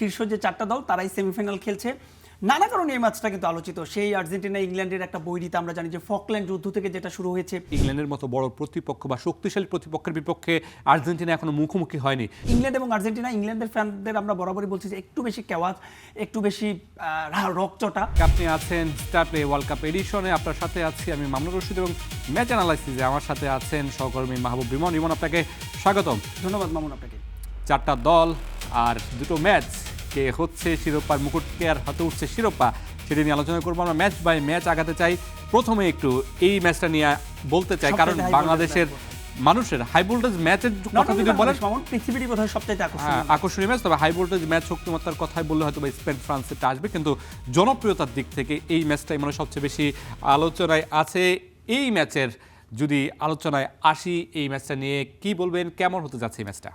শীর্ষ যে 4টা দল তারাই সেমিফাইনাল খেলছে। নানা কারণে এই ম্যাচটা কিন্তু আলোচিত। সেই আর্জেন্টিনা ইংল্যান্ডের একটা বৈরিতা আমরা জানি যে ফকল্যান্ড যুদ্ধ থেকে যেটা শুরু হয়েছে। ইংল্যান্ডের মতো বড় প্রতিপক্ষ বা শক্তিশালী প্রতিপক্ষের বিপক্ষে আর্জেন্টিনা এখনো মুখোমুখি হয়নি। ইংল্যান্ড এবং আর্জেন্টিনা, ইংল্যান্ডের ফ্যানদের আমরা বরাবরই বলছি যে একটু বেশি কেওয়াজ, একটু বেশি রকচটা। আপনি আছেন স্টার প্লে ওয়ার্ল্ড কাপ এডিশনে, আপনার সাথে আছি আমি মামুনুর রশিদ এবং ম্যাচ অ্যানালাইসিসে আমার সাথে আছেন সহকর্মী মাহবুব রিমন। রিমন, আপনাকে স্বাগতম। ধন্যবাদ মামুন আপনাকে। 4টা দল আর 2টো ম্যাচ, কে হচ্ছে শিরোপার মুকুট, কে আর হাতে উঠছে শিরোপা, সেটা নিয়ে আলোচনা করবো। আমরা ম্যাচ বাই ম্যাচ আগাতে চাই। প্রথমে একটু এই ম্যাচটা নিয়ে বলতে চাই, কারণ বাংলাদেশের মানুষের হাই ভোল্টেজ ম্যাচের কথা যদি বলেন, পৃথিবীর বোধহয় সবচেয়ে আকর্ষণীয় ম্যাচ। তবে হাই ভোল্টেজ ম্যাচ শক্তিমত্তার কথাই বললে হয়তো স্পেন ফ্রান্সেরটা আসবে, কিন্তু জনপ্রিয়তার দিক থেকে এই ম্যাচটাই মানে সবচেয়ে বেশি আলোচনায় আছে। এই ম্যাচের যদি আলোচনায় আসি, এই ম্যাচটা নিয়ে কি বলবেন, কেমন হতে যাচ্ছে এই ম্যাচটা?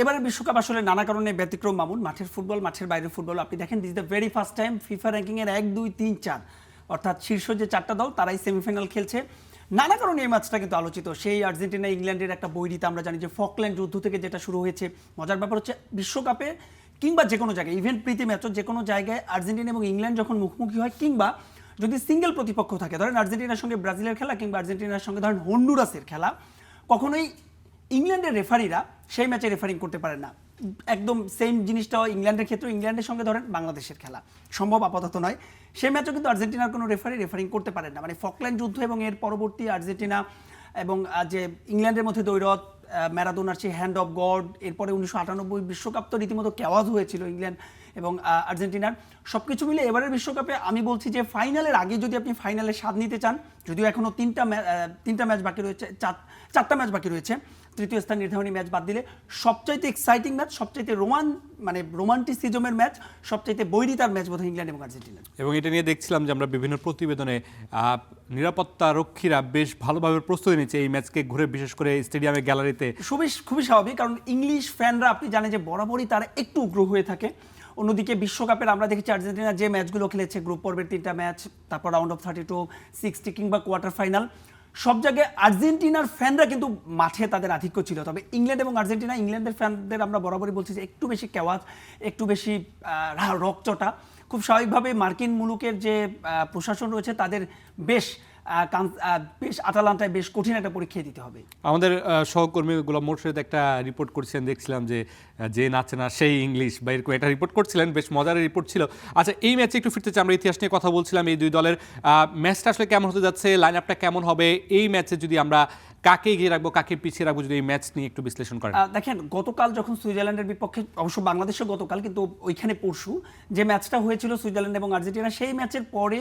এবারের বিশ্বকাপ আসলে নানা কারণে ব্যতিক্রম মামুন। মাঠের ফুটবল, মাঠের বাইরের ফুটবল। আপনি দেখেন this the very first time FIFA র্যাঙ্কিংয়ের 1, 2, 3, 4 অর্থাৎ শীর্ষ যে 4টা দল তারাই সেমিফাইনাল খেলছে। নানা কারণে এই ম্যাচটা কিন্তু আলোচিত। সেই আর্জেন্টিনা ইংল্যান্ডের একটা বৈরিতা আমরা জানি যে ফকল্যান্ড যুদ্ধ থেকে যেটা শুরু হয়েছে। মজার ব্যাপার হচ্ছে বিশ্বকাপে কিংবা যে কোনো জায়গায়, ইভেন্ট প্রীতি ম্যাচও যে কোনো জায়গায় আর্জেন্টিনা এবং ইংল্যান্ড যখন মুখোমুখি হয়, কিংবা যদি সিঙ্গেল প্রতিপক্ষ থাকে, ধরেন আর্জেন্টিনার সঙ্গে ব্রাজিলের খেলা কিংবা আর্জেন্টিনার সঙ্গে ধরেন হন্ডুরাসের খেলা, কখনোই ইংল্যান্ডের রেফারিরা সেই ম্যাচে রেফারিং করতে পারেন না। একদম সেম জিনিসটা ইংল্যান্ডের ক্ষেত্রে, ইংল্যান্ডের সঙ্গে ধরেন বাংলাদেশের খেলা সম্ভব আপাতত নয়। সেই ম্যাচও কিন্তু আর্জেন্টিনার কোনো রেফারিং করতে পারেন না। মানে ফকল্যান্ড যুদ্ধ এবং এর পরবর্তী আর্জেন্টিনা এবং যে ইংল্যান্ডের মধ্যে দ্বৈরথ, ম্যারাডোনার সেই হ্যান্ড অফ গড, এরপরে 1998 বিশ্বকাপ তো রীতিমতো কেওয়াজ হয়েছিল ইংল্যান্ড এবং আর্জেন্টিনার। সব কিছু মিলে এবারের বিশ্বকাপে আমি বলছি যে ফাইনালের আগে যদি আপনি ফাইনালে স্বাদ নিতে চান, যদিও এখনও 3টা ম্যাচ বাকি রয়েছে, 4টা ম্যাচ বাকি রয়েছে, তৃতীয় স্থান নির্ধারণী ম্যাচ বাদ দিলে, সবচাইতে এক্সাইটিং ম্যাচ, সবচাইতে রোমান্টিসিজমের ম্যাচ, সবচাইতে বৈরিতার ম্যাচ বোধহয় ইংল্যান্ড এবং আর্জেন্টিনা। এবং এটা নিয়ে দেখছিলাম যে আমরা বিভিন্ন প্রতিবেদনে নিরাপত্তা রক্ষীরা বেশ ভালোভাবে প্রস্তুতি নিচ্ছে এই ম্যাচকে ঘুরে, বিশেষ করে স্টেডিয়ামে গ্যালারিতে। খুবই স্বাভাবিক, কারণ ইংলিশ ফ্যানরা আপনি জানেন যে বরাবরই তারা একটু উগ্র হয়ে থাকে। অন্যদিকে বিশ্বকাপের আমরা দেখেছি আর্জেন্টিনা যে ম্যাচগুলো খেলেছে, গ্রুপ পর্বের 3টা ম্যাচ, তারপর রাউন্ড অফ 32, 60 কিংবা কোয়ার্টার ফাইনাল, সব জায়গায় আর্জেন্টিনার ফ্যানরা কিন্তু মাঠে তাদের আধিক্য ছিল। তবে ইংল্যান্ড এবং আর্জেন্টিনা, ইংল্যান্ডের ফ্যানদের আমরা বরাবরই বলছি যে একটু বেশি কেওয়াজ, একটু বেশি রকচটা। খুব স্বাভাবিকভাবে মার্কিন মুলুকের যে প্রশাসন রয়েছে তাদের বেশ আটালান্টায় বেশ কঠিন একটা পরীক্ষা দিতে হবে। আমাদের সহকর্মী গোলাম মোর্শেদ একটা রিপোর্ট করছিলেন, দেখছিলাম যে নাচে না সেই ইংলিশ বা এরকম একটা রিপোর্ট করছিলেন, বেশ মজার রিপোর্ট ছিল। আচ্ছা, এই ম্যাচে একটু ফিরতে চাই, আমরা ইতিহাস নিয়ে কথা বলছিলাম। এই দুই দলের ম্যাচটা আসলে কেমন হতে যাচ্ছে, লাইন আপটা কেমন হবে, এই ম্যাচে যদি আমরা কাকে এগিয়ে রাখবো, কাকে পিছিয়ে রাখবো, যদি এই ম্যাচ নিয়ে একটু বিশ্লেষণ করেন। দেখেন, গতকাল যখন সুইজারল্যান্ডের বিপক্ষে, অবশ্য বাংলাদেশও গতকাল, কিন্তু ওইখানে পরশু যে ম্যাচটা হয়েছিল সুইজারল্যান্ড এবং আর্জেন্টিনা, সেই ম্যাচের পরে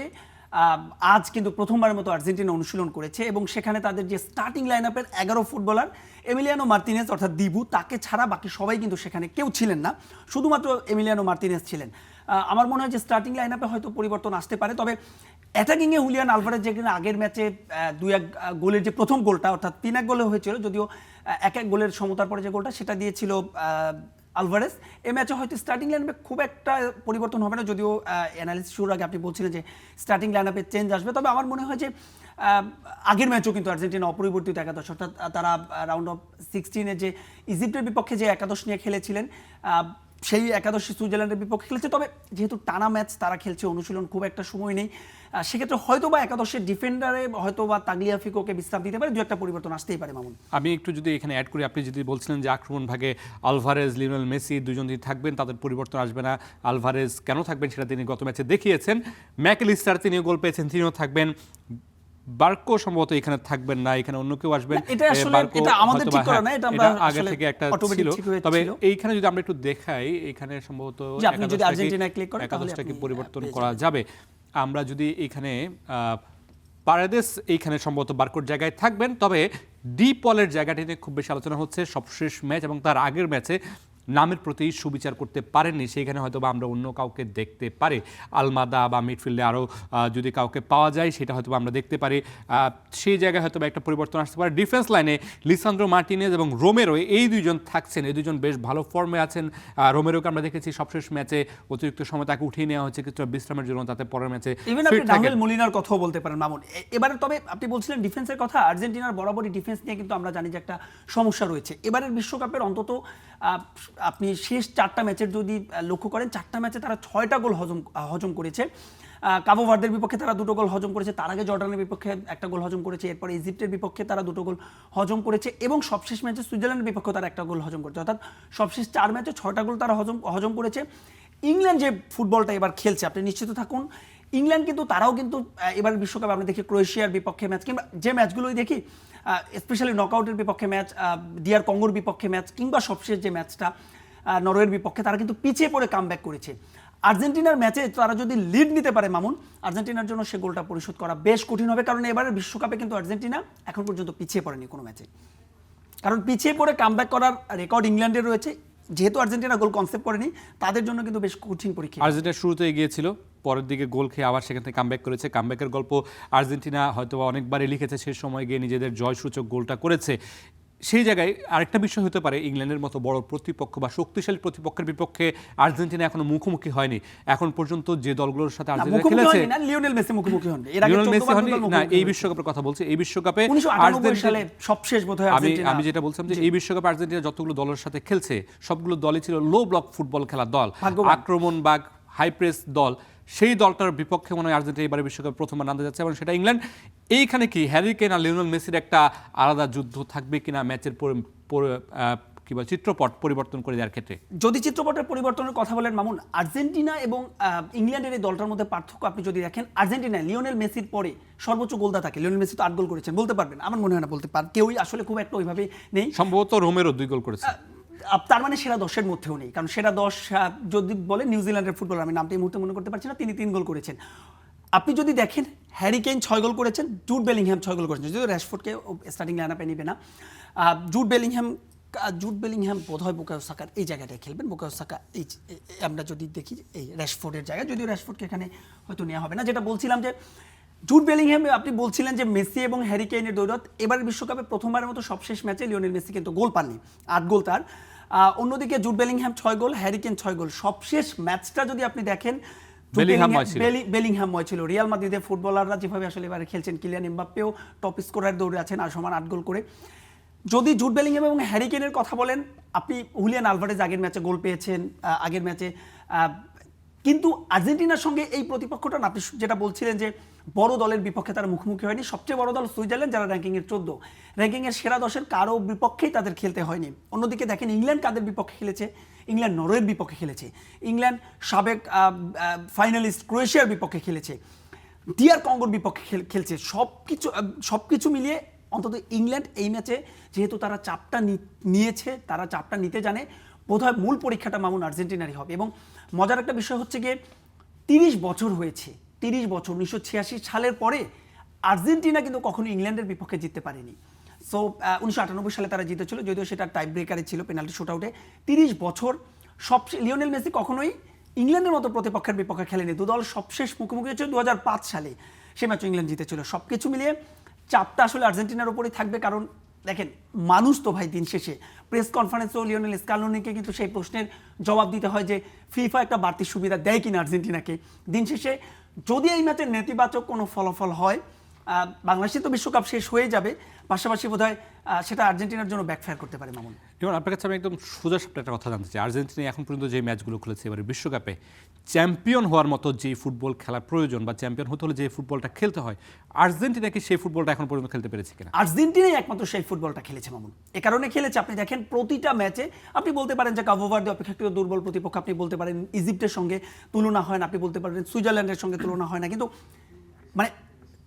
আজ কিন্তু প্রথমবারের মতো আর্জেন্টিনা অনুশীলন করেছে এবং সেখানে তাদের যে স্টার্টিং লাইন আপের 11 ফুটবলার, এমিলিয়ানো মার্তিনেজ অর্থাৎ দিবু, তাকে ছাড়া বাকি সবাই কিন্তু সেখানে কেউ ছিলেন না, শুধুমাত্র এমিলিয়ানো মার্তিনেজ ছিলেন। আমার মনে হয় যে স্টার্টিং লাইন আপে হয়তো পরিবর্তন আসতে পারে। তবে অ্যাটাকিংয়ে হুলিয়ান আলভারেজ, যেখানে আগের ম্যাচে 2-1 গোলের যে প্রথম গোলটা, অর্থাৎ 3-1 গোলে হয়েছিল, যদিও 1-1 গোলের সমতার পরে যে গোলটা সেটা দিয়েছিল আলভারেজ, এই ম্যাচে হয়তো স্টার্টিং লাইনআপে খুব একটা পরিবর্তন হবে না, যদিও অ্যানালিসিস শুরুর আগে আপনি বলছিলেন যে স্টার্টিং লাইনআপে চেঞ্জ আসবে। তবে আমার মনে হয় যে আগের ম্যাচও কিন্তু আর্জেন্টিনা অপরিবর্তিত একাদশ, অর্থাৎ তারা রাউন্ড অফ 16-এ যে ইজিপ্টের বিপক্ষে যে একাদশ নিয়ে খেলেছিলেন, সেই একাদশী সুইজারল্যান্ডের বিপক্ষে খেলেছে। তবে যেহেতু টানা ম্যাচ তারা খেলছে, অনুশীলন খুব একটা সময় নেই, সেক্ষেত্রে হয়তো বা একাদশের ডিফেন্ডারে হয়তো বা তাগলিয়াফিকোকে বিশ্রাম দিতে পারে, দু একটা পরিবর্তন আসতেই পারে মামুন। আমি একটু যদি এখানে অ্যাড করি, আপনি যদি বলছিলেন যে আক্রমণ ভাগে আলভারেজ, লিওনেল মেসি দুজন যদি থাকবেন, তাদের পরিবর্তন আসবে না। আলভারেজ কেন থাকবেন সেটা তিনি গত ম্যাচে দেখিয়েছেন। ম্যাকলিস্টার তিনিও গোল পেয়েছেন, তিনিও থাকবেন। বার্কো সম্ভবত এখানে থাকবেন না, এখানে অন্য কেউ আসবেন। এটা আমাদের ঠিক করা না, এটা আমরা আগে থেকে একটা ছিল। তবে এইখানে যদি আমরা একটু দেখাই, এখানে সম্ভবত আপনি যদি আর্জেন্টিনায় ক্লিক করেন তাহলে একাদশটাকে পরিবর্তন করা যাবে। আমরা যদি এখানে পারেদেস এইখানে সম্ভবত বার্কোর জায়গায় থাকবেন। তবে ডি পলের জায়গাটি নিয়ে খুব বেশি আলোচনা হচ্ছে। সবশেষ ম্যাচ এবং তার আগের ম্যাচে নামের প্রতি সুবিচার করতে পারেননি, সেইখানে হয়তো বা আমরা অন্য কাউকে দেখতে পারি। আলমাদা বা মিডফিল্ডে আরও যদি কাউকে পাওয়া যায়, সেটা হয়তো আমরা দেখতে পারি। সেই জায়গায় হয়তো একটা পরিবর্তন আসতে পারে। ডিফেন্স লাইনে লিসান্দ্রো মার্টিনেজ এবং রোমেরো, এই দুইজন থাকছেন, এই দুজন বেশ ভালো ফর্মে আছেন। রোমেরোকে আমরা দেখেছি সবশেষ ম্যাচে অতিরিক্ত সময় তাকে উঠিয়ে নেওয়া হয়েছে কিছুটা বিশ্রামের জন্য, তাতে পরের ম্যাচে ইভেন আপনি ডাঙ্গেল মলিনার কথাও বলতে পারেন মামুন এবারে। তবে আপনি বলছিলেন ডিফেন্সের কথা, আর্জেন্টিনার বরাবরই ডিফেন্স নিয়ে কিন্তু আমরা জানি যে একটা সমস্যা রয়েছে। এবারের বিশ্বকাপের অন্তত আপনি শেষ 4টা ম্যাচের যদি লক্ষ্য করেন 4টা ম্যাচে তারা 6টা গোল হজম করেছে। কাবো ভার্দের বিপক্ষে তারা 2টো গোল হজম করেছে, তার আগে জর্ডানের বিপক্ষে 1টা গোল হজম করেছে, এরপরে ইজিপ্টের বিপক্ষে তারা 2টো গোল হজম করেছে এবং সবশেষ ম্যাচে সুইজারল্যান্ডের বিপক্ষে তারা 1টা গোল হজম করেছে। অর্থাৎ সবশেষ 4 ম্যাচে 6টা গোল তারা হজম করেছে। ইংল্যান্ড যে ফুটবলটা এবার খেলছে আপনি নিশ্চিত থাকুন, ইংল্যান্ড কিন্তু তারাও কিন্তু এবার বিশ্বকাপে আমরা দেখি ক্রোয়েশিয়ার বিপক্ষে ম্যাচ কিংবা যে ম্যাচগুলোই দেখি স্পেশালি নকআউটের বিপক্ষে ম্যাচ, ডিআর কঙ্গোর বিপক্ষে ম্যাচ কিংবা সবশেষ যে ম্যাচটা নরওয়ের বিপক্ষে, তারা কিন্তু পিছিয়ে পড়ে কামব্যাক করেছে। আর্জেন্টিনার ম্যাচে তারা যদি লিড নিতে পারে মামুন, আর্জেন্টিনার জন্য সে গোলটা পরিশোধ করা বেশ কঠিন হবে, কারণ এবারের বিশ্বকাপে কিন্তু আর্জেন্টিনা এখন পর্যন্ত পিছিয়ে পড়েনি কোনো ম্যাচে। কারণ পিছিয়ে পড়ে কামব্যাক করার রেকর্ড ইংল্যান্ডের রয়েছে, যেহেতু আর্জেন্টিনা গোল কনসেপ্ট করেনি তাদের জন্য কিন্তু বেশ কঠিন পরীক্ষা। আর্জেন্টিনা শুরুতে এগিয়েছিল, পরের দিকে গোল খেয়ে আবার সেখান থেকে কামব্যাক করেছে। কামব্যাকের গল্প আর্জেন্টিনা হয়তো অনেকবারই লিখেছে, সেই সময় গিয়ে নিজেদের জয়সূচক গোলটা করেছে। সেই জায়গায় আরেকটা বিষয় হতে পারে, ইংল্যান্ডের মতো বড় প্রতিপক্ষ বা শক্তিশালী প্রতিপক্ষের বিপক্ষে আর্জেন্টিনা এখনো মুখোমুখি হয়নি। এখন পর্যন্ত যে দলগুলোর সাথে আর্জেন্টিনা খেলেছে, লিওনেল মেসি মুখোমুখি হন, লিওনেল মেসি হয়নি না, এই বিশ্বকাপের কথা বলছি। এই বিশ্বকাপে 1998 সালে সবশেষ বোধহয় আর্জেন্টিনা, আমি যেটা বলছিলাম যে এই বিশ্বকাপে আর্জেন্টিনা যতগুলো দলের সাথে খেলছে সবগুলো দলই ছিল লো ব্লক ফুটবল খেলার দল, আক্রমণ বা হাই প্রেস দল। সেই দলটার বিপক্ষে মনে হয় আর্জেন্টিনা এবারে বিশ্বকাপে প্রথমবার নামতে যাচ্ছে এবং সেটা ইংল্যান্ড। এইখানে কি হ্যারি কেন আর লিওনেল মেসির একটা আলাদা যুদ্ধ থাকবে কিনা ম্যাচের কি বলে চিত্রপট পরিবর্তন করে দেওয়ার ক্ষেত্রে? যদি চিত্রপটের পরিবর্তনের কথা বলেন মামুন, আর্জেন্টিনা এবং ইংল্যান্ডের এই দলটার মধ্যে পার্থক্য আপনি যদি দেখেন, আর্জেন্টিনা লিওনেল মেসির পরে সর্বোচ্চ গোলদা থাকে। লিওনেল মেসি তো 8 গোল করেছেন, বলতে পারবেন? আমার মনে হয় না বলতে পার, কেউই আসলে খুব একটা ওইভাবে নেই। সম্ভবত রোমেরও 2 গোল করেছে, তার মানে সেরা 10-এর মধ্যেও নেই, কারণ সেরা 10 যদি বলে নিউজিল্যান্ডের ফুটবলার, আমি নামটা এই মুহূর্তে মনে করতে পারছি না, তিনি 3 গোল করেছেন। আপনি যদি দেখেন হ্যারি কেইন 6 গোল করেছেন, জুড বেলিংহ্যাম 6 গোল করেছেন, যদিও র্যাশফোর্ডকে স্টার্টিং লাইনআপে নিবে না। জুড বেলিংহ্যাম বোধহয় বুকায়ো সাকার এই জায়গাটায় খেলবেন। বুকায়ো সাকা এই আমরা যদি দেখি এই র্যাশফোর্ডের জায়গায়, যদিও র্যাশফোর্ডকে এখানে হয়তো নেওয়া হবে না। যেটা বলছিলাম যে জুড বেলিংহ্যাম, আপনি বলছিলেন যে মেসি এবং হ্যারি কেইনের দৌড়াত, এবারের বিশ্বকাপে প্রথমবারের মতো সবশেষ ম্যাচে লিওনেল মেসি কিন্তু গোল পাননি, 8 গোল তার। অন্যদিকে জুড বেলিংহ্যাম 6 গোল, হ্যারি কেইন 6 গোল। সবশেষ ম্যাচটা যদি আপনি দেখেন বেলিংহ্যামময় ছিল। রিয়াল মাদ্রিদের ফুটবলাররা যেভাবে আসলে এবারে খেলছেন, কিলিয়ান এমবাপ্পেও টপ স্কোরার দৌড়ে আছেন আর সমান 8 গোল করে। যদি জুড বেলিংহ্যাম এবং হ্যারি কেইনের কথা বলেন, আপনি হুলিয়ান আলভারেজ আগের ম্যাচে গোল পেয়েছেন, আগের ম্যাচে, কিন্তু আর্জেন্টিনার সঙ্গে এই প্রতিপক্ষটা আপনি যেটা বলছিলেন যে বড় দলের বিপক্ষে তারা মুখোমুখি হয়নি। সবচেয়ে বড় দল সুইজারল্যান্ড, যারা র্যাঙ্কিংয়ের 14, র্যাঙ্কিংয়ের সেরা 10-এর কারো বিপক্ষেই তাদের খেলতে হয়নি। অন্যদিকে দেখেন ইংল্যান্ড কাদের বিপক্ষে খেলেছে, ইংল্যান্ড নরওয়ের বিপক্ষে খেলেছে, ইংল্যান্ড সাবেক ফাইনালিস্ট ক্রোয়েশিয়ার বিপক্ষে খেলেছে, ডিআর কঙ্গোর বিপক্ষে খেলছে। সবকিছু মিলিয়ে অন্তত ইংল্যান্ড এই ম্যাচে যেহেতু তারা চাপটা নিয়েছে, তারা চাপটা নিতে জানে, বোধহয় মূল পরীক্ষাটা মামুন আর্জেন্টিনারই হবে। এবং মজার একটা বিষয় হচ্ছে গিয়ে 30 বছর হয়েছে, 30 বছর, 1986 সালের পরে আর্জেন্টিনা কিন্তু কখনো ইংল্যান্ডের বিপক্ষে জিততে পারেনি। সো 1998 সালে তারা জিতেছিল, যদিও সেটা টাই ব্রেকারে ছিল, পেনাল্টি শুটআউটে। 30 বছর লিওনেল মেসি কখনোই ইংল্যান্ডের মতো প্রতিপক্ষের বিপক্ষে খেলেনি। দু দল সবশেষ মুখোমুখি হয়েছিল 2005 সালে, সে ম্যাচ ইংল্যান্ড জিতেছিল। সব কিছু মিলিয়ে চাপটা আসলে আর্জেন্টিনার উপরেই থাকবে, কারণ দেখেন মানুষ তো ভাই দিন শেষে প্রেস কনফারেন্সেও লিওনেল স্কালোনিকে কিন্তু সেই প্রশ্নের জবাব দিতে হয় যে ফিফা একটা বাড়তি সুবিধা দেয় কিনা আর্জেন্টিনাকে। দিন শেষে যদি এই ম্যাচের নেতিবাচক কোনো ফলাফল হয়, বাংলাদেশে তো বিশ্বকাপ শেষ হয়ে যাবে, পাশাপাশি বোধহয় সেটা আর্জেন্টিনার জন্য ব্যাকফায়ার করতে পারে মামুন। এবং আপনার কাছে আমি একদম সোজা সাপটা একটা কথা জানতে চাই, আর্জেন্টিনা এখন পর্যন্ত যে ম্যাচগুলো খেলেছে এবারে বিশ্বকাপে, চ্যাম্পিয়ন হওয়ার মতো যে ফুটবল খেলার প্রয়োজন বা চ্যাম্পিয়ন হতে হলে যে ফুটবলটা খেলতে হয়, আর্জেন্টিনা কি সেই ফুটবলটা এখন পর্যন্ত খেলতে পেরেছে কিনা? আর্জেন্টিনাই একমাত্র সেই ফুটবলটা খেলেছে মামুন। এ কারণে খেলেছে, আপনি দেখেন প্রতিটা ম্যাচে আপনি বলতে পারেন যে কাবো ভার্দে অপেক্ষাকৃত দুর্বল প্রতিপক্ষ, আপনি বলতে পারেন ইজিপ্টের সঙ্গে তুলনা হয় না, আপনি বলতে পারেন সুইজারল্যান্ডের সঙ্গে তুলনা হয় না, কিন্তু মানে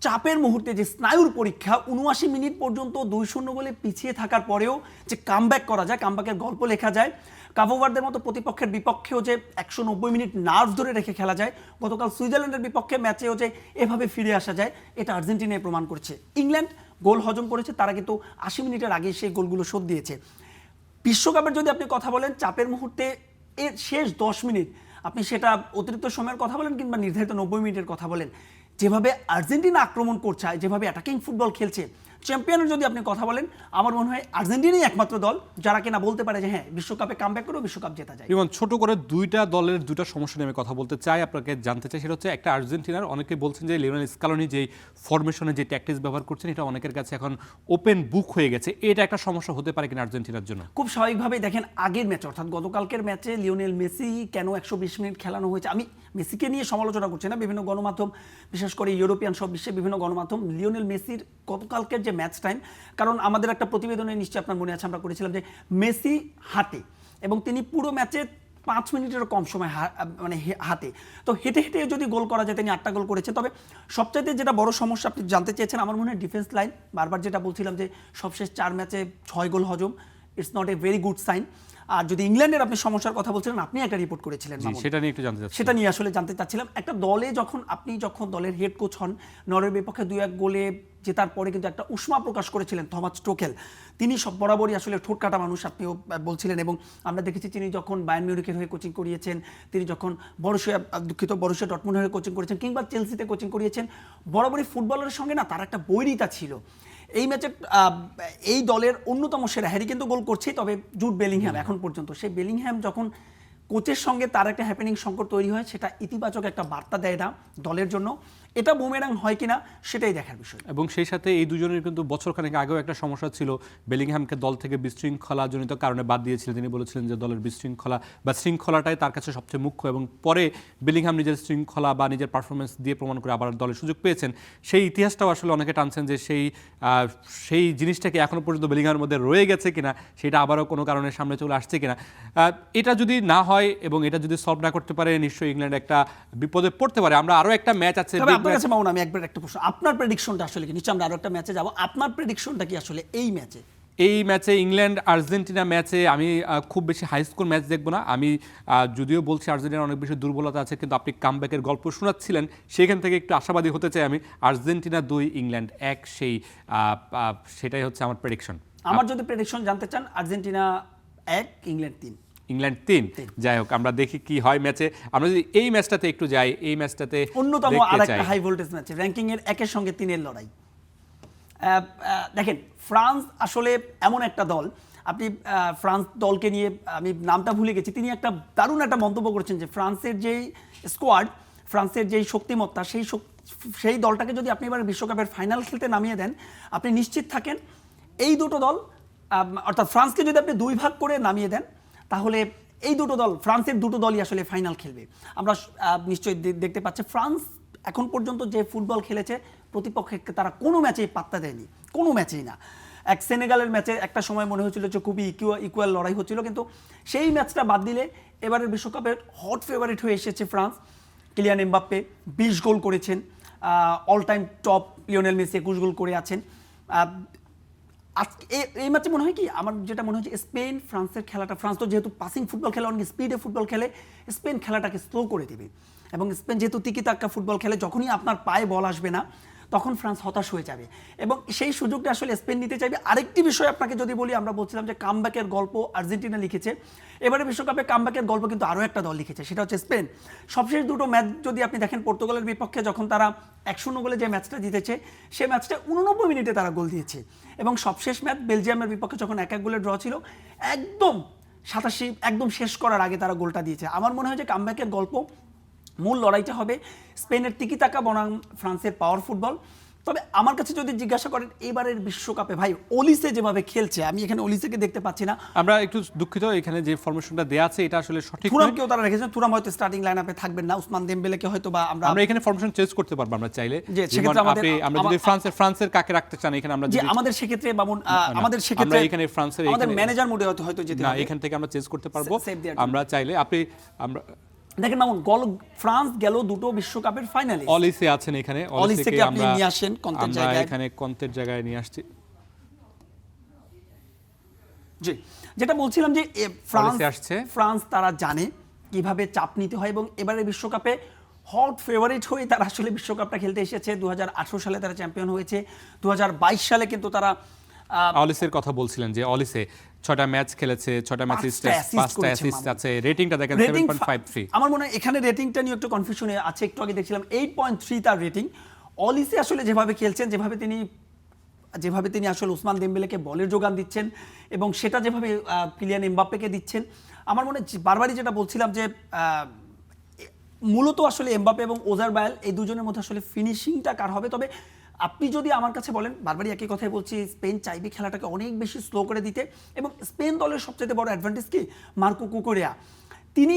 চাপের মুহূর্তে যে স্নায়ুর পরীক্ষা, 79 মিনিট পর্যন্ত 2-0 বলে পিছিয়ে থাকার পরেও যে কামব্যাক করা যায়, কামব্যাকের গল্প লেখা যায়, কাবো ভার্দের মতো প্রতিপক্ষের বিপক্ষেও যে 190 মিনিট নার্ভ ধরে রেখে খেলা যায়, গতকাল সুইজারল্যান্ডের বিপক্ষে ম্যাচেও যে এভাবে ফিরে আসা যায়, এটা আর্জেন্টিনায় প্রমাণ করছে। ইংল্যান্ড গোল হজম করেছে, তারা কিন্তু 80 মিনিটের আগে সেই গোলগুলো শোধ দিয়েছে। বিশ্বকাপের যদি আপনি কথা বলেন, চাপের মুহূর্তে এর শেষ 10 মিনিট, আপনি সেটা অতিরিক্ত সময়ের কথা বলেন কিংবা নির্ধারিত 90 মিনিটের কথা বলেন, যেভাবে আর্জেন্টিনা আক্রমণ করছে, যেভাবে অ্যাটাকিং ফুটবল খেলছে, চ্যাম্পিয়নের যদি আপনি কথা বলেন, আমার মনে হয় আর্জেন্টিনাই একমাত্র দল যারা কিনা বলতে পারে যে হ্যাঁ বিশ্বকাপে কামব্যাক করেও বিশ্বকাপ জেতা যায়। এবং ছোট করে দুইটা দলের দুইটা সমস্যা নিয়ে আমি কথা বলতে চাই, আপনাকে জানতে চাই। সেটা হচ্ছে একটা, আর্জেন্টিনার অনেকে বলছেন যে লিওনেল স্কালোনি যে ফরমেশনে যে ট্যাকটিক্স ব্যবহার করছেন এটা অনেকের কাছে এখন ওপেন বুক হয়ে গেছে, এটা একটা সমস্যা হতে পারে কিনা আর্জেন্টিনার জন্য? খুব স্বাভাবিকভাবেই দেখেন আগের ম্যাচ অর্থাৎ গতকালকের ম্যাচে লিওনেল মেসি কেন 120 মিনিট খেলানো হয়েছে, আমি মেসিকে নিয়ে সমালোচনা করছি না, বিভিন্ন গণমাধ্যম বিশেষ করে ইউরোপিয়ান সব বিশ্বের বিভিন্ন গণমাধ্যম লিওনেল মেসির গতকালকের যে ম্যাচ টাইম, কারণ আমাদের একটা প্রতিবেদনে নিশ্চয়ই আপনার মনে আছে আমরা করেছিলাম যে মেসি হাঁটে এবং তিনি পুরো ম্যাচে 5 মিনিটেরও কম সময় মানে হাতে, তো হেঁটে হেঁটে যদি গোল করা যায় তিনি 8টা গোল করেছে। তবে সবচাইতে যেটা বড় সমস্যা আপনি জানতে চেয়েছেন, আমার মনে হয় ডিফেন্স লাইন, বারবার যেটা বলছিলাম যে সবশেষ 4 ম্যাচে 6 গোল হজম, it's not a very good sign. আর যদি ইংল্যান্ডের আপনি সমস্যার কথা বলছিলেন, আপনি একটা রিপোর্ট করেছিলেন মামুন, সেটা নিয়ে একটু জানতে চাচ্ছি। সেটা নিয়ে আসলে জানতে চাচ্ছিলাম। একটা দলে যখন দলের হেড কোচ হন, নরওয়ের বিপক্ষে 2-1 গোলে জেতার পরে কিন্তু একটা উষ্মা প্রকাশ করেছিলেন থমাস টুখেল। তিনি সব বরাবরই আসলে ঠোঁট কাটা মানুষ, আপনিও বলছিলেন, এবং আমরা দেখেছি তিনি যখন বায়ার্ন মিউনিখের হয়ে কোচিং করিয়েছেন, তিনি যখন বরুসিয়া ডর্টমুন্ডের হয়ে কোচিং করেছেন, কিংবা চেলসিতে কোচিং করিয়েছেন, বরাবরই ফুটবলের সঙ্গে না তার একটা বৈরিতা ছিল। এই ম্যাচে এই দলের অন্যতম সেরা, হ্যারি কিন্তু গোল করছেই, তবে জুড বেলিংহ্যাম এখন পর্যন্ত, সেই বেলিংহ্যাম যখন কোচের সঙ্গে তার একটা হ্যাপেনিং সংকট তৈরি হয়, সেটা ইতিবাচক একটা বার্তা দেয় না দলের জন্য। এটা বুমেরাং হয় কিনা সেটাই দেখার বিষয়। এবং সেই সাথে এই দুজনের কিন্তু বছরখানেক আগেও একটা সমস্যা ছিল, বেলিংহ্যামকে দল থেকে বিশৃঙ্খলাজনিত কারণে বাদ দিয়েছিলেন। তিনি বলেছিলেন যে দলের বিশৃঙ্খলা বা শৃঙ্খলাটাই তার কাছে সবচেয়ে মুখ্য, এবং পরে বেলিংহ্যাম নিজের শৃঙ্খলা বা নিজের পারফরমেন্স দিয়ে প্রমাণ করে আবার দলের সুযোগ পেয়েছেন। সেই ইতিহাসটাও আসলে অনেকে টানছেন যে সেই জিনিসটাকে এখনো পর্যন্ত বেলিংহ্যামের মধ্যে রয়ে গেছে কিনা, সেটা আবারও কোনো কারণে সামনে চলে আসছে কিনা। এটা যদি না হয় এবং এটা যদি সলভ না করতে পারে, নিশ্চয়ই ইংল্যান্ড একটা বিপদে পড়তে পারে। আমরা আরও একটা ম্যাচ আছে, আপনার কাছে মামুন আমি একবার একটা প্রশ্ন, আপনার প্রেডিকশনটা আসলে কি, নিশ্চয়ই আমরা আরো একটা ম্যাচে যাব, আপনার প্রেডিকশনটা কি আসলে এই ম্যাচে? এই ম্যাচে ইংল্যান্ড আর্জেন্টিনা ম্যাচে আমি খুব বেশি হাই স্কোর ম্যাচ দেখবো না। আমি যদিও বলছি আর্জেন্টিনার অনেক বেশি দুর্বলতা আছে, কিন্তু আপনি কামব্যাকের গল্প শোনাচ্ছিলেন, সেখান থেকে একটু আশাবাদী হতে চাই আমি। আর্জেন্টিনা 2 ইংল্যান্ড 1, সেটাই হচ্ছে আমার প্রেডিকশন। আমার যদি প্রেডিকশন জানতে চান, আর্জেন্টিনা 1 ইংল্যান্ড 3। ইংল্যান্ড 3। যাই হোক, আমরা দেখি কি হয় ম্যাচে। আমরা যদি এই ম্যাচটাতে একটু যাই, এই ম্যাচটাতে অন্যতম আরেকটা হাই ভোল্টেজ ম্যাচ, র্যাঙ্কিং এর 1-এর সঙ্গে 3-এর লড়াই। দেখেন ফ্রান্স আসলে এমন একটা দল, আপনি ফ্রান্স দলকে নিয়ে, আমি নামটা ভুলে গেছি, তিনি একটা দারুণ একটা মন্তব্য করেছেন যে ফ্রান্সের যেই স্কোয়াড, ফ্রান্সের যেই শক্তিমত্তা, সেই দলটাকে যদি আপনি এবার বিশ্বকাপের ফাইনাল খেলতে নামিয়ে দেন, আপনি নিশ্চিত থাকেন এই দুটো দল, অর্থাৎ ফ্রান্সকে যদি আপনি 2 ভাগ করে নামিয়ে দেন, তাহলে এই দুটো দল, ফ্রান্সের দুটো দলই আসলে ফাইনাল খেলবে। আমরা নিশ্চয়ই দেখতে পাচ্ছি ফ্রান্স এখন পর্যন্ত যে ফুটবল খেলেছে, প্রতিপক্ষকে তারা কোনো ম্যাচেই পাত্তা দেয়নি, কোনো ম্যাচেই না। এক সেনেগালের ম্যাচে একটা সময় মনে হচ্ছিল যে খুবই ইকুয়াল লড়াই হচ্ছিল, কিন্তু সেই ম্যাচটা বাদ দিলে এবারের বিশ্বকাপের হট ফেভারিট হয়ে এসেছে ফ্রান্স। কিলিয়ান এমবাপ্পে 20 গোল করেছেন, all time top Lionel Messi 21 গোল করে আছেন। আজকে এই ম্যাচে মনে হয় কি, আমার যেটা মনে হচ্ছে স্পেন ফ্রান্সের খেলাটা, ফ্রান্স তো যেহেতু পাসিং ফুটবল খেলে, অনেক স্পিডে ফুটবল খেলে, স্পেন খেলাটাকে স্লো করে দেবে। এবং স্পেন যেহেতু তিকি-তাক্কা ফুটবল খেলে, যখনই আপনার পায়ে বল আসবে না তখন ফ্রান্স হতাশ হয়ে যাবে, এবং সেই সুযোগটা আসলে স্পেন নিতে চাইবে। আরেকটি বিষয় আপনাকে যদি বলি, আমরা বলছিলাম যে কামব্যাকের গল্প আর্জেন্টিনা লিখেছে, এবারে বিশ্বকাপে কামব্যাকের গল্প কিন্তু আরও একটা দল লিখেছে, সেটা হচ্ছে স্পেন। সবশেষ দুটো ম্যাচ যদি আপনি দেখেন, পর্তুগালের বিপক্ষে যখন তারা 1-0 গোলে যে ম্যাচটা জিতেছে, সেই ম্যাচটা 89 মিনিটে তারা গোল দিয়েছে, এবং সবশেষ ম্যাচ বেলজিয়ামের বিপক্ষে যখন 1-1 গোলে ড্র ছিল, একদম 87 একদম শেষ করার আগে তারা গোলটা দিয়েছে। আমার মনে হয় যে কামব্যাকের গল্প, মূল লড়াইটা হবে স্পেনের তিকি-তাকা বনাম ফ্রান্সের পাওয়ার ফুটবল। তবে আমার কাছে যদি জিজ্ঞাসা করেন, এবারের বিশ্বকাপে ভাই ওলিসে যেভাবে খেলছে, আমি এখানে ওলিসেকে দেখতে পাচ্ছি না। আমরা একটু দুঃখিত, এখানে যে ফরমেশনটা দেয়া আছে এটা আসলে সঠিক নয়। তুরামকেও তারা রেখেছেন, তুরাম হয়তো স্টার্টিং লাইনআপে থাকবেন না, উসমান দেমবেলেকে হয়তো বা আমরা এখানে ফরমেশন চেঞ্জ করতে পারবো আমরা চাইলে। সেক্ষেত্রে আমরা যদি ফ্রান্সের কাকে রাখতে চান, এখানে আমরা আমাদের সেক্ষেত্রে মামুন, আমাদের সেক্ষেত্রে এখানে ফ্রান্সের আমাদের ম্যানেজার মোডে হয়তো যেতে হবে, এখান থেকে আমরা চেঞ্জ করতে পারবো আমরা চাইলে। আমরা দেখেন মামুন, ফ্রান্স গেল দুটো বিশ্বকাপের ফাইনালে, অলিসে আছেন এখানে, অলিসেকে আপনি নিয়ে আসেন কন্তের জায়গায়, এখানে কন্তের জায়গায় নিয়ে আসছি। জি, যেটা বলছিলাম যে ফ্রান্স তারা জানে কিভাবে চাপ নিতে হয়, এবং এবারে বিশ্বকাপে হট ফেভারিট হয়ে তারা আসলে বিশ্বকাপটা খেলতে এসেছে। 2018 সালে তারা চ্যাম্পিয়ন হয়েছে, 2022 সালে কিন্তু তারা অলিসের কথা বলছিলেন যে অলিসে 6টা ম্যাচ খেলেছে, 6টা ম্যাচে 5টা অ্যাসিস্ট আছে, রেটিংটা দেখেন 7.53। আমার মনে হয় এখানে রেটিংটা নিয়ে একটু কনফিউশনে আছে, একটু আগে দেখছিলাম 8.3 তার রেটিং। অলিসে আসলে যেভাবে খেলছেন, যেভাবে তিনি যেভাবে তিনি আসলে ওসমান দেমবেলেকে বলের যোগান দিচ্ছেন এবং সেটা যেভাবে কিলিয়ান এমবাপ্পেকে দিচ্ছেন, আমার মনে হয় বারবারই যেটা বলছিলাম যে মূলত আসলে এমবাপ্পে এবং ওজারবায়েল এই দুজনের মধ্যে আসলে ফিনিশিংটা কার হবে। তবে আপনি যদি আমার কাছে বলেন, বারবারই একই কথাই বলছি, স্পেন চাইবে খেলাটাকে অনেক বেশি স্লো করে দিতে এবং স্পেন দলের সবচেয়ে বড় অ্যাডভান্টেজ কি মার্কো কুকুরেয়া। তিনি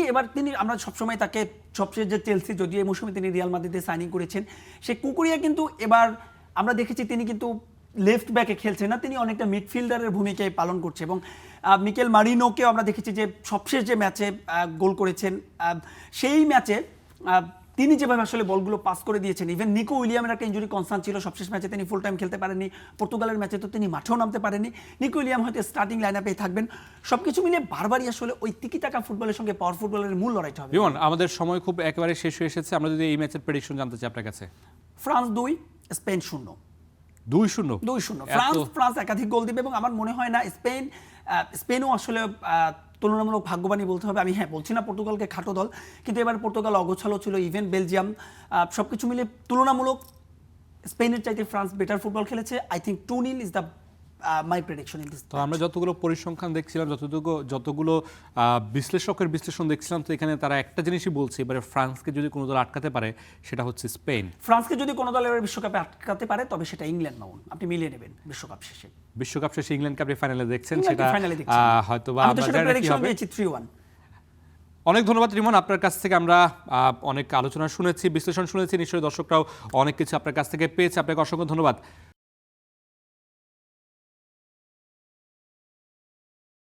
আমরা সবসময় তাকে সবচেয়ে যে চেলসি, যদিও এই মৌসুমে তিনি রিয়াল মাদ্রিদে সাইনিং করেছেন, সেই কুকুরিয়া কিন্তু এবার আমরা দেখেছি তিনি কিন্তু লেফট ব্যাকে খেলছেন না, তিনি অনেকটা মিডফিল্ডারের ভূমিকায় পালন করছে এবং মিকেল মারিনোকেও আমরা দেখেছি যে সবশেষ যে ম্যাচে গোল করেছেন সেই ম্যাচে তিনি যেভাবে আসলে বলগুলো পাস করে দিয়েছেন। ইভেন নিকো উইলিয়ামের একটা ইনজুরি কনসার্ন ছিল, সবশেষ ম্যাচে তিনি ফুল টাইম খেলতে পারেননি, পর্তুগালের ম্যাচে তো তিনি মাঠেও নামতে পারেননি। নিকো উইলিয়াম হয়তো স্টার্টিং লাইন আপেই থাকবেন। সবকিছু মিলে বারবারই আসলে ওই তিকি টাকা ফুটবলের সঙ্গে পাওয়ার ফুটবলের মূল লড়াইটা হবে। বিমন, আমাদের সময় খুব একেবারে শেষ হয়ে এসেছে, আমরা যদি এই ম্যাচের প্রেডিকশন জানতে চাই আপনার কাছে। France 2, Spain 0। 2-0 2-0 ফ্রান্স একাধিক গোল দিবে এবং আমার মনে হয় না স্পেনও আসলে তুলনামূলক ভাগ্যবানই বলতে হবে। আমি বলছি না পর্তুগালকে খাটো দল, কিন্তু এবার পর্তুগাল অগোছালো ছিল, ইভেন বেলজিয়াম, সবকিছু মিলে তুলনামূলক স্পেনের চাইতে ফ্রান্স বেটার ফুটবল খেলেছে। I think 2-0 is the my prediction in this. তো আমরা যতগুলো পরিসংখ্যান দেখছিলাম, যতগুলো বিশ্লেষকের বিশ্লেষণ দেখছিলাম, তো এখানে তারা একটা জিনিসই বলছে, এবারে ফ্রান্সকে যদি কোনো দল আটকাতে পারে সেটা হচ্ছে স্পেন। ফ্রান্সকে যদি কোনো দল এবার বিশ্বকাপে আটকাতে পারে তবে সেটা ইংল্যান্ড মাউন্ট, আপনি মিলিয়ে নেবেন বিশ্বকাপ শেষে ইংল্যান্ডকে আপনি ফাইনালে দেখছেন, সেটা হয়তো বা আমরা জানি কি হবে। 3-1। অনেক ধন্যবাদ রিমন, আপনার কাছ থেকে আমরা অনেক আলোচনা শুনেছি, বিশ্লেষণ শুনেছি, নিশ্চয়ই দর্শকরাও অনেক কিছু আপনার কাছ থেকে পেয়েছে। আপনাকে অসংখ্য ধন্যবাদ।